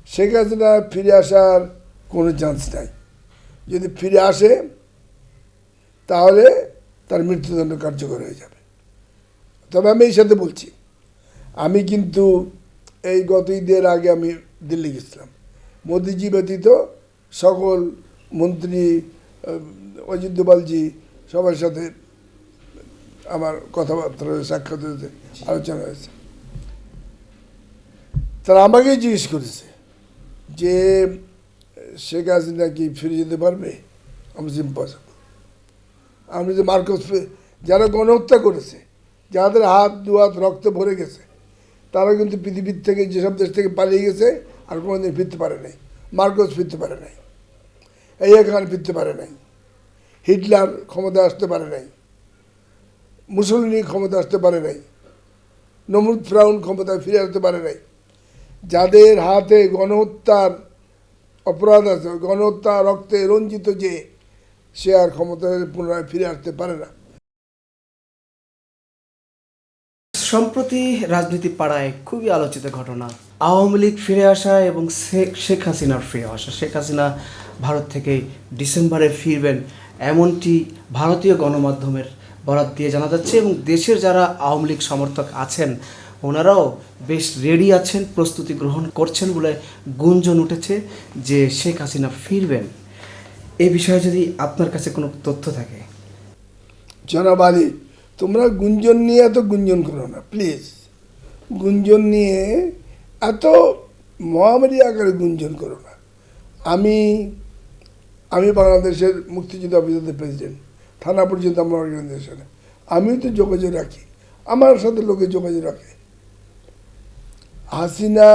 শেখ হাসিনা ফিরে আসার কোনো চান্স নাই। যদি ফিরে আসে তাহলে তার মৃত্যুদণ্ড কার্যকর হয়ে যাবে। তবে আমি এই সাথে বলছি, আমি কিন্তু এই গত ঈদের আগে আমি দিল্লি গেছিলাম। মোদিজি ব্যতীত সকল মন্ত্রী, অজিত দোভালজি সবার সাথে আমার কথাবার্তা হয়েছে, সাক্ষাৎ হয়েছে, আলোচনা হয়েছে। তারা আমাকেই জিজ্ঞেস করেছে যে শেখ হাসিনা কি ফিরে যেতে পারবে। আমি ইম্পসিবল। আমি যে মার্কস, যারা গণহত্যা করেছে, যাদের হাত দু হাত রক্ত ভরে গেছে, তারা কিন্তু পৃথিবীর থেকে, যেসব দেশ থেকে পালিয়ে গেছে আর কোনোদিন ফিরতে পারে নাই। মার্কস ফিরতে পারে নাই, এই খান ফিরতে পারে নাই, হিটলার ক্ষমতা আসতে পারে নাই, মুসলিনী ক্ষমতা আসতে পারে নাই, নমরুদ ফিরাউন ক্ষমতায় ফিরে আসতে পারে নাই। যাদের হাতে গণহত্যার অপরাধ আছে, গণহত্যা রক্তে রঞ্জিত, যে সে আর ক্ষমতায় পুনরায় ফিরে আসতে পারে না। সম্প্রতি রাজনীতি পাড়ায় খুবই আলোচিত ঘটনা আওয়ামী লীগ ফিরে আসা এবং শেখ হাসিনার ফিরে আসা। শেখ হাসিনা ভারত থেকে ডিসেম্বরে ফিরবেন এমনটি ভারতীয় গণমাধ্যমের বরাত দিয়ে জানা যাচ্ছে, এবং দেশের যারা আওয়ামী লীগ সমর্থক আছেন ওনারাও বেশ রেডি আছেন, প্রস্তুতি গ্রহণ করছেন বলে গুঞ্জন উঠেছে যে শেখ হাসিনা ফিরবেন। এই বিষয়ে যদি আপনার কাছে কোনো তথ্য থাকে। জনাব আলী, তোমরা গুঞ্জন নিয়ে এত গুঞ্জন করো না প্লিজ। গুঞ্জন নিয়ে এত মহামারী আকারে গুঞ্জন করো না। আমি আমি বাংলাদেশের মুক্তিযুদ্ধ অফিসারদের প্রেসিডেন্ট, থানা পর্যন্ত আমার অর্গানাইজেশনে আমিও তো যোগাযোগ রাখি, আমার সাথে লোকে যোগাযোগ রাখে। হাসিনা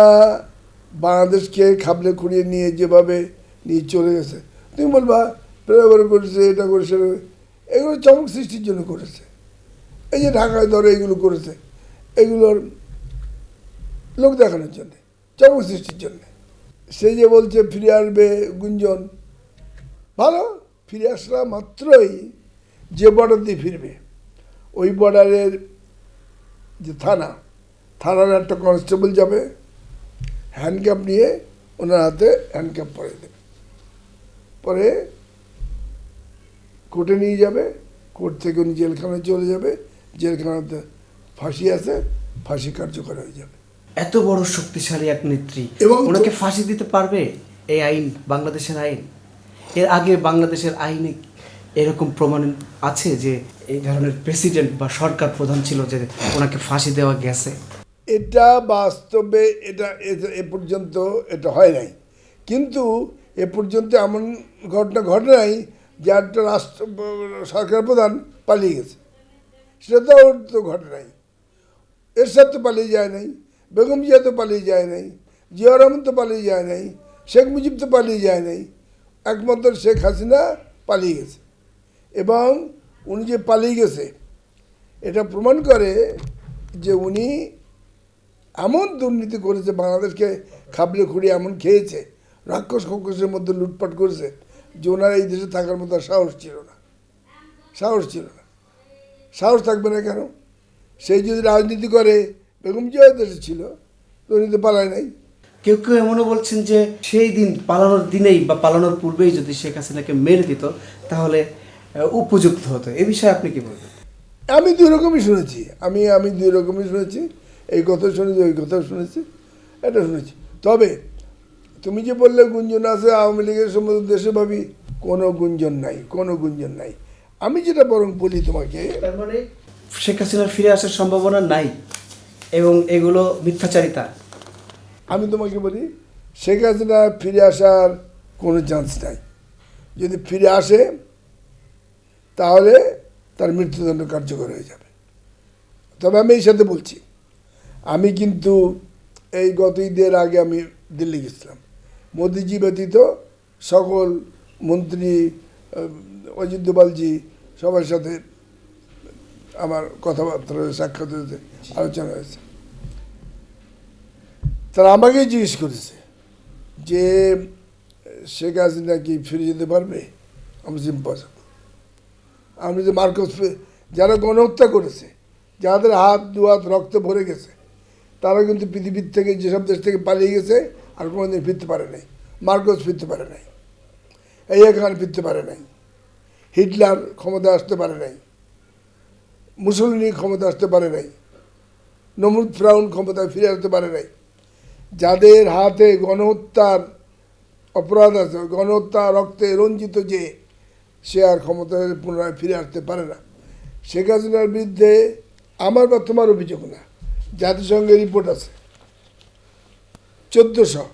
বাংলাদেশকে খাবলে খুঁড়িয়ে নিয়ে যেভাবে নিয়ে চলে গেছে, তুমি বলবা প্রেরণ করেছে, এটা করেছে, এগুলো চমক সৃষ্টির জন্য করেছে। এই যে ঢাকায় ধরে এগুলো করেছে, এগুলোর লোক দেখানোর জন্যে, চমক সৃষ্টির জন্যে। সে যে বলছে ফিরে আসবে, গুঞ্জন ভালো। ফিরে আসলা মাত্রই যে বর্ডার দিয়ে ফিরবে, ওই বর্ডারের যে থানার একটা কনস্টেবল যাবে, হ্যান্ডক্যাপ নিয়ে ওনার হাতে হ্যান্ডক্যাপ পরে দেবে, পরে কোর্টে নিয়ে যাবে, কোর্ট থেকে উনি জেলখানায় চলে যাবে, জেলখানাতে ফাঁসি আছে, ফাঁসি কার্যকর হয়ে যাবে। এত বড় শক্তিশালী এক নেত্রী এবং ওনাকে ফাঁসি দিতে পারবে এই আইন, বাংলাদেশের আইন? এর আগে বাংলাদেশের আইনে এরকম প্রমাণ আছে যে এই ধরনের প্রেসিডেন্ট বা সরকার প্রধান ছিল যে ওনাকে ফাঁসি দেওয়া গেছে? এটা বাস্তবে এ পর্যন্ত এটা হয় নাই, কিন্তু এ পর্যন্ত এমন ঘটনা ঘটে নাই যে একটা সরকার প্রধান পালিয়ে গেছে। সেটা তো ঘটে নাই। এরশাদ তো পালিয়ে যায় নাই, বেগম জিয়া তো পালিয়ে যায় নাই, জিয়া রহমান তো পালিয়ে যায় নাই, শেখ মুজিব তো পালিয়ে যায় নাই। একমাত্র শেখ হাসিনা পালিয়ে গেছে। এবং উনি যে পালিয়ে গেছে এটা প্রমাণ করে যে উনি এমন দুর্নীতি করেছে, বাংলাদেশকে খাবলে খুঁড়িয়ে এমন খেয়েছে, রাক্ষস খক্ষসের মধ্যে লুটপাট করেছে যে ওনার এই দেশে থাকার মতো সাহস ছিল না। সাহস থাকবে না কেন? সেই যদি রাজনীতি করে, বেগম জিয়া দেশে ছিল, দুর্নীতি পালায় নাই। কেউ কেউ এমনও বলছেন যে সেই দিন পালানোর দিনেই বা পালানোর পূর্বেই যদি শেখ হাসিনাকে মেরে দিত তাহলে উপযুক্ত হতো। এ বিষয়ে আপনি কি বলবেন? আমি দুই রকমই শুনেছি, আমি দুই রকমই শুনেছি। এই কথা শুনেছি, ওই কথা শুনেছি, এটা শুনেছি। তবে তুমি যে বললে গুঞ্জন আছে আওয়ামী লীগের সম্বন্ধে দেশে ভাবি, কোনো গুঞ্জন নাই। আমি যেটা বরং বলি তোমাকে, তার মানে শেখ হাসিনার ফিরে আসার সম্ভাবনা নাই এবং এগুলো মিথ্যাচারিতা। আমি তোমাকে বলি, শেখ হাসিনা ফিরে আসার কোনো চান্স নাই। যদি ফিরে আসে তাহলে তার মৃত্যুদণ্ড কার্যকর হয়ে যাবে। তবে আমি এই সাথে বলছি, আমি কিন্তু এই গত ঈদের আগে আমি দিল্লি গেছিলাম। মোদিজি ব্যতীত সকল মন্ত্রী, অজিত দোভালজি সবার সাথে আমার কথাবার্তা হয়েছে, সাক্ষাৎ হয়েছে, আলোচনা হয়েছে। তারা আমাকেই জিজ্ঞেস করেছে যে শেখ হাসিনা কি ফিরে যেতে পারবে। আমি ইম্পসিবল। আমি যে মার্কস, যারা গণহত্যা করেছে, যাদের হাত দু হাত রক্ত ভরে গেছে, তারা কিন্তু পৃথিবীর থেকে, যেসব দেশ থেকে পালিয়ে গেছে আর কোনোদিন ফিরতে পারে নাই। মার্কোস ফিরতে পারে নাই, ইয়া খান ফিরতে পারে নাই, হিটলার ক্ষমতা আসতে পারে নাই, মুসলিনী ক্ষমতা আসতে পারে নাই, নমরুদ ফ্রাউন ক্ষমতায় ফিরে আসতে পারে নাই। যাদের হাতে গণহত্যার অপরাধ আছে, গণহত্যা রক্তে রঞ্জিত, যে সে আর ক্ষমতায় পুনরায় ফিরে আসতে পারে না। শেখ হাসিনার বিরুদ্ধে আমার বা তোমার অভিযোগ না, জাতিসংঘের রিপোর্ট আছে 1400,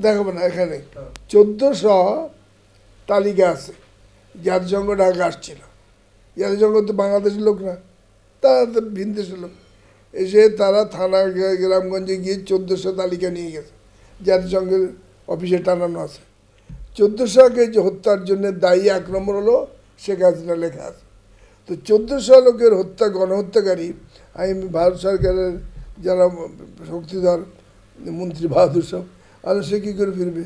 দেখাবো না এখানে, 1400 তালিকা আছে। জাতিসংঘ ঢাকা আসছিল, জাতিসংঘ তো বাংলাদেশের লোক না, তারা তো ভিন দেশের লোক, এসে তারা থানা গ্রামগঞ্জে গিয়ে 1400 তালিকা নিয়ে গেছে, জাতিসংঘের অফিসে টানানো আছে। 1400কে যে হত্যার জন্য দায়ী 1 নম্বর হলো শেখ হাসিনা লেখা আছে। তো 1400 লোকের হত্যা, গণহত্যাকারী, আমি ভারত সরকারের যারা শক্তিধর মন্ত্রী বাহাদুর সব, আর সে কী করে ফিরবে?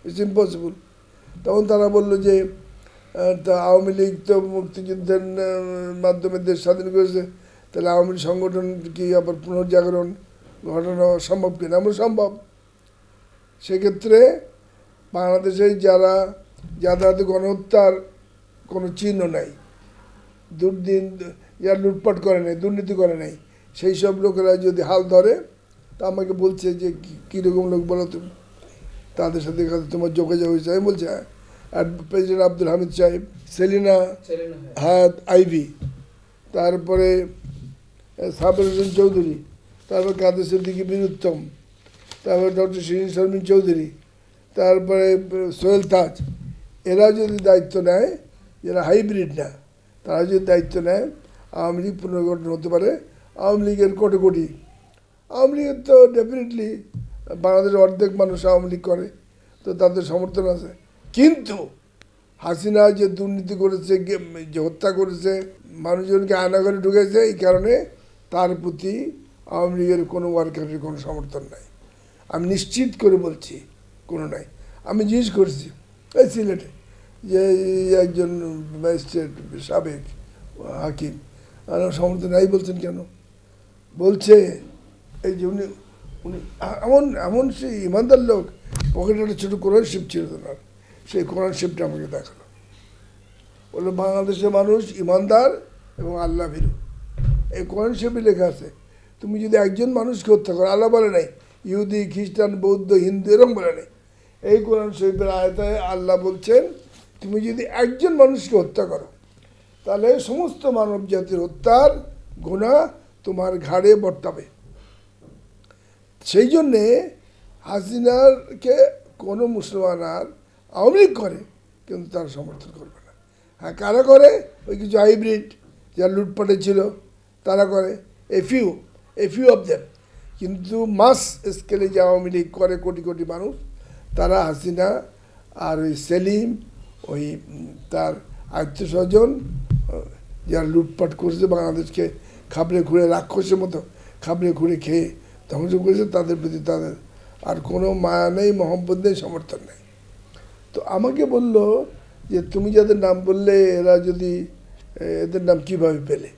It's impossible. তখন তারা বললো যে তা আওয়ামী লীগ তো মুক্তিযুদ্ধের মাধ্যমে দেশ স্বাধীন করেছে, তাহলে আওয়ামী লীগ সংগঠন কি আবার পুনর্জাগরণ ঘটানো সম্ভব কিনা? আমরা সম্ভব। সেক্ষেত্রে বাংলাদেশে যাদের হাতে গণহত্যার কোনো চিহ্ন নাই, দুর্দিন যারা লুটপাট করে নাই, দুর্নীতি করে নাই, সেই সব লোকেরা যদি হাল ধরে, তা আমাকে বলছে যে কীরকম লোক বলো তুমি, তাদের সাথে তোমার যোগাযোগ হয়েছে? আমি বলছি হ্যাঁ, আর প্রেসিডেন্ট আব্দুল হামিদ সাহেব, সেলিনা হায়াত আইভি, তারপরে সাবের হোসেন চৌধুরী, তারপর কাদের সিদ্দিকী বীরুত্তম, তারপরে ডক্টর শিরিন শর্মিন চৌধুরী, তারপরে সোহেল তাজ, এরা যদি দায়িত্ব নেয়, যারা হাইব্রিড না, তারা যদি দায়িত্ব নেয়, আওয়ামী লীগ পুনর্গঠন হতে পারে। আওয়ামী লীগের কোটি কোটি, আওয়ামী লীগের তো ডেফিনেটলি বাংলাদেশের অর্ধেক মানুষ আওয়ামী লীগ করে, তো তাদের সমর্থন আছে। কিন্তু হাসিনা যে দুর্নীতি করেছে, যে হত্যা করেছে, মানুষজনকে আয়নাঘরে ঢুকেছে, এই কারণে তার প্রতি আওয়ামী লীগের কোনো ওয়ার্কারের কোনো সমর্থন নাই। আমি নিশ্চিত করে বলছি কোনো নাই। আমি জিজ্ঞেস করছি এই সিলেটে যে একজন ম্যাজিস্ট্রেট, সাবেক হাকিম, সমর্থন নাই বলছেন কেন? বলছে এই যে উনি উনি এমন সেই ইমানদার লোক, পকেটে একটা ছোটো কোরআন শিব ছিল ওনার, সেই কোরআন শিবটা আমাকে দেখালো, বললো বাংলাদেশের মানুষ ইমানদার এবং আল্লাহ ভীরু। এই কোরআন শিবই লেখা আছে, তুমি যদি একজন মানুষকে হত্যা করো, আল্লাহ বলে নাই ইহুদি, খ্রিস্টান, বৌদ্ধ, হিন্দু এরকম বলে নাই, এই কোরআন শরীফের আয়াতে আল্লাহ বলছেন তুমি যদি একজন মানুষকে হত্যা করো, তাহলে সমস্ত মানব জাতির হত্যার গুনাহ তোমার ঘাড়ে বর্তাবে। সেই জন্যে হাসিনারকে কোনো মুসলমান আর আওয়ামী লীগ করে, কিন্তু তারা সমর্থন করবে না। হ্যাঁ, কারা করে? ওই কিছু হাইব্রিড যারা লুটপাটে ছিল তারা করে, এ ফিউ অফ দেম। কিন্তু মাস স্কেলে যে আওয়ামী লীগ করে কোটি কোটি মানুষ, তারা হাসিনা আর ওই সেলিম, ওই তার আত্মীয় স্বজন যারা লুটপাট করছে, বাংলাদেশকে খাবড়ে ঘুরে রাক্ষসের মতো খাবড়ে ঘুরে খেয়ে ধ্বংস করেছে, তাদের প্রতি তাদের আর কোনো মায়া নেই, মহব্বত নেই, সমর্থন নেই। তো আমাকে বলল যে তুমি যাদের নাম বললে এরা যদি, এদের নাম কীভাবে পেলে?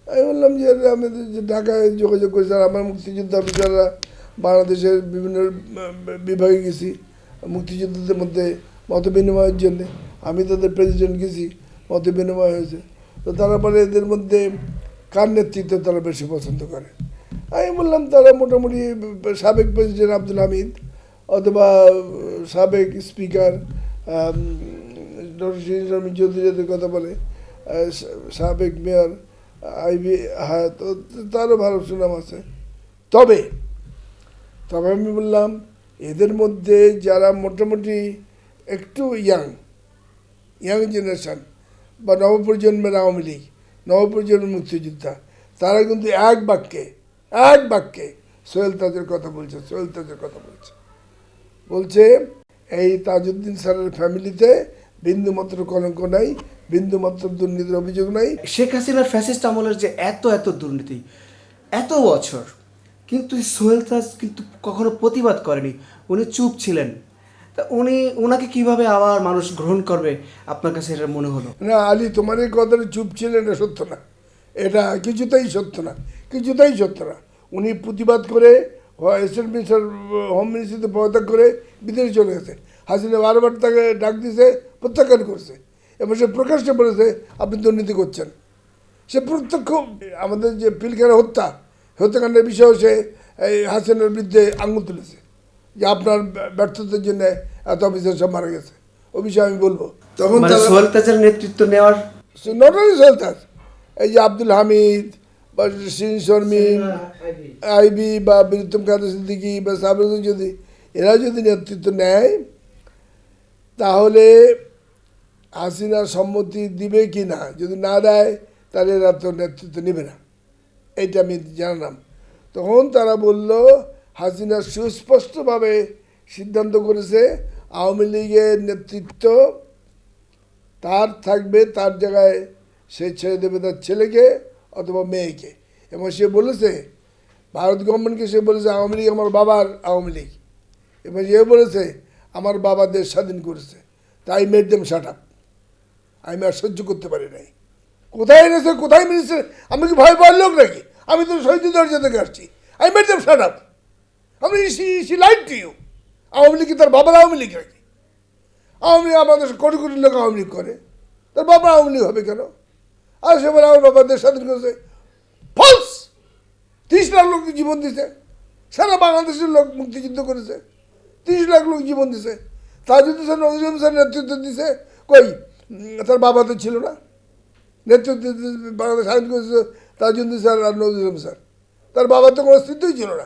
আমি বললাম যে আমাদের যে ঢাকায় যোগাযোগ করেছে, আর আমার মুক্তিযুদ্ধ অফিসাররা বাংলাদেশের বিভিন্ন বিভাগে গেছি মুক্তিযুদ্ধদের মধ্যে মত বিনিময়ের জন্যে, আমি তাদের প্রেসিডেন্ট গেছি, মত বিনিময় হয়েছে। তো তারা পরে এদের মধ্যে কার নেতৃত্ব তারা বেশি পছন্দ করে? আমি বললাম তারা মোটামুটি সাবেক প্রেসিডেন্ট আব্দুল হামিদ, অথবা সাবেক স্পিকার ডক্টর শিরিন শর্মিন চৌধুরীদের কথা বলে, সাবেক মেয়র আইভি হায়াত, তারও ভালো সুনাম আছে। তবে আমি বললাম এদের মধ্যে যারা মোটামুটি একটু ইয়াং জেনারেশান বা নবপ্রজন্মের আওয়ামী লীগ, নবপ্রজন্মের মুক্তিযোদ্ধা, তারা কিন্তু এক বাক্যে সোহেল তাজের কথা বলছে। বলছে এই তাজউদ্দিন স্যারের ফ্যামিলিতে বিন্দুমাত্র কলঙ্ক নাই, বিন্দুমাত্র দুর্নীতির অভিযোগ নাই। শেখ হাসিনার ফ্যাসিস্ট আমলের যে এত দুর্নীতি, এত বছর, কিন্তু সোহেল তাজ কিন্তু কখনো প্রতিবাদ করেনি, উনি চুপ ছিলেন। তা ওনাকে কিভাবে আবার মানুষ গ্রহণ করবে আপনার কাছে এটা মনে হলো? না আলী, তোমার এই কথাটা চুপ ছিলেন, এটা সত্য না, এটা কিছুতেই সত্য না। উনি প্রতিবাদ করে এসএল মিনিস্টার হোম মিনিস্ট্রিতে পদত্যাগ করে বিদেশে চলে গেছে। হাসিনা বারবার তাকে ডাক দিয়েছে, প্রত্যাখ্যান করছে এবং সে প্রকাশ্যে বলেছে আপনি দুর্নীতি করছেন। সে প্রত্যক্ষ আমাদের যে পিলখানা হত্যাকাণ্ডের বিষয়েও সে এই হাসিনার বিরুদ্ধে আঙুল তুলেছে যে আপনার ব্যর্থতার জন্য এত অফিসার সব মারা গেছে। ও বিষয়ে আমি বলবো তখন মানে সোহেল তাজের নেতৃত্ব নেওয়ার নট অনলি সোহেল তাজ, এই যে আব্দুল হামিদ বা শিরিন শর্মিন, আইবি বা বীরুত্তম কাদের সিদ্দিকী বা সাবরুদ্দিন, যদি এরা যদি নেতৃত্ব নেয় তাহলে হাসিনা সম্মতি দিবে কি না, যদি না দেয় তাহলে এরা তো নেতৃত্ব নেবে না, এইটা আমি জানলাম। তখন তারা বলল হাসিনা সুস্পষ্টভাবে সিদ্ধান্ত করেছে আওয়ামী লীগের নেতৃত্ব তার থাকবে, তার জায়গায় সে ছেড়ে দেবে তার ছেলেকে অথবা মেয়েকে। এবং সে বলেছে ভারত গভর্নমেন্টকে, সে বলেছে আওয়ামী লীগ আমার বাবার আওয়ামী লীগ, এবং সে বলেছে আমার বাবা দেশ স্বাধীন করেছে, তাই মেড দেম শাট আপ। আমি আর সহ্য করতে পারি নাই। কোথায় এনেছে, কোথায় মিনিস্টার, আমি কি ভয় পাওয়ার লোক নাকি? আমি তো শহীদ দরজা থেকে আসছি। I made them shut up. আমি see like to you. Awami League কি তার বাবার আওয়ামী লীগ নাকি? আওয়ামী লীগ আমাদের কোটি কোটি লোক আওয়ামী লীগ করে, তার বাবা আওয়ামী লীগ হবে কেন? আর সে বলে আমার বাবা দেশ স্বাধীন করেছে। ফলস! 30 লাখ লোক জীবন দিছে, সারা বাংলাদেশের লোক মুক্তিযুদ্ধ করেছে, 30 লাখ লোক জীবন দিছে। তাজুদ্দিন স্যার, নজরুল স্যার নেতৃত্ব দিছে, কই তার বাবা তো ছিল না? নেতৃত্ব বাংলাদেশ স্বাধীন করেছে তাজুদ্দিন স্যার আর নজরুল স্যার, তার বাবার তো কোনো অস্তিত্বই ছিল না।